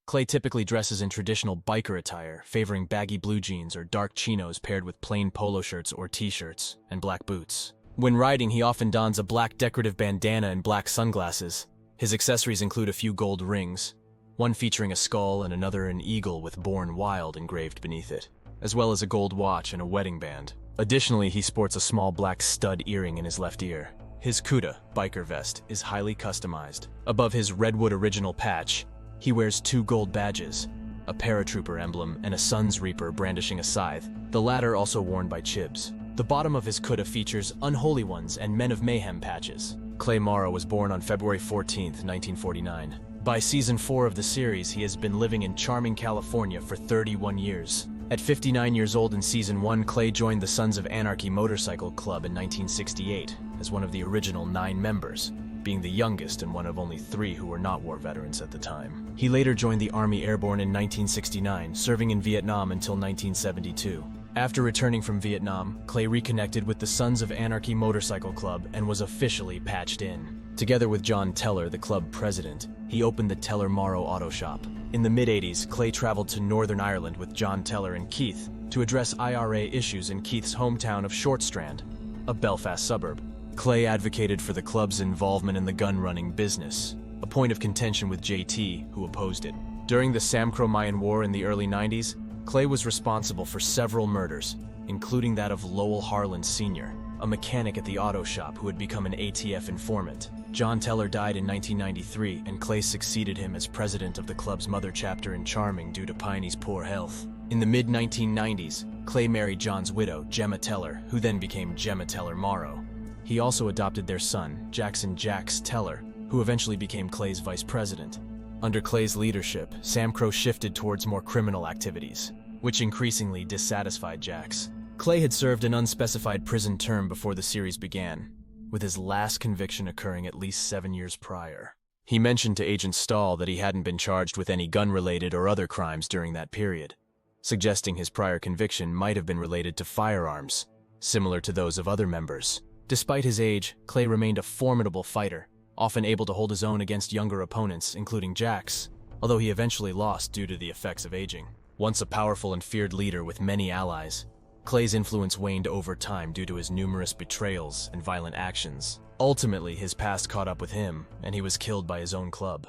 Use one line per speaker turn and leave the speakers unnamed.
Clay typically dresses in traditional biker attire, favoring baggy blue jeans or dark chinos paired with plain polo shirts or t-shirts, and black boots. When riding, he often dons a black decorative bandana and black sunglasses. His accessories include a few gold rings, one featuring a skull and another an eagle with "Born Wild" engraved beneath it, as well as a gold watch and a wedding band. Additionally, he sports a small black stud earring in his left ear. His Kuda biker vest is highly customized. Above his Redwood Original patch, he wears 2 gold badges, a paratrooper emblem and a Sun's Reaper brandishing a scythe, the latter also worn by Chibs. The bottom of his Kuda features Unholy Ones and Men of Mayhem patches. Clay Morrow was born on February 14, 1949. By season 4 of the series, he has been living in charming California for 31 years. At 59 years old in season 1, Clay joined the Sons of Anarchy motorcycle club in 1968 as one of the original 9 members, being the youngest and one of only 3 who were not war veterans at the time. He later joined the Army Airborne in 1969, serving in Vietnam until 1972. After returning from Vietnam, Clay reconnected with the Sons of Anarchy motorcycle club and was officially patched in. Together with John Teller, the club president, he opened the Teller Morrow Auto Shop. In the mid-80s, Clay traveled to Northern Ireland with John Teller and Keith to address IRA issues in Keith's hometown of Shortstrand, a Belfast suburb. Clay advocated for the club's involvement in the gun-running business, a point of contention with JT, who opposed it. During the SAMCRO Mayan War in the early 90s, Clay was responsible for several murders, including that of Lowell Harlan Sr., a mechanic at the auto shop who had become an ATF informant. John Teller died in 1993, and Clay succeeded him as president of the club's mother chapter in Charming due to Piney's poor health. In the mid-1990s, Clay married John's widow, Gemma Teller, who then became Gemma Teller Morrow. He also adopted their son, Jackson "Jax" Teller, who eventually became Clay's vice president. Under Clay's leadership, SAMCRO shifted towards more criminal activities, which increasingly dissatisfied Jax. Clay had served an unspecified prison term before the series began, with his last conviction occurring at least 7 years prior. He mentioned to Agent Stahl that he hadn't been charged with any gun-related or other crimes during that period, suggesting his prior conviction might have been related to firearms, similar to those of other members. Despite his age, Clay remained a formidable fighter, often able to hold his own against younger opponents, including Jax, although he eventually lost due to the effects of aging. Once a powerful and feared leader with many allies, Clay's influence waned over time due to his numerous betrayals and violent actions. Ultimately, his past caught up with him, and he was killed by his own club.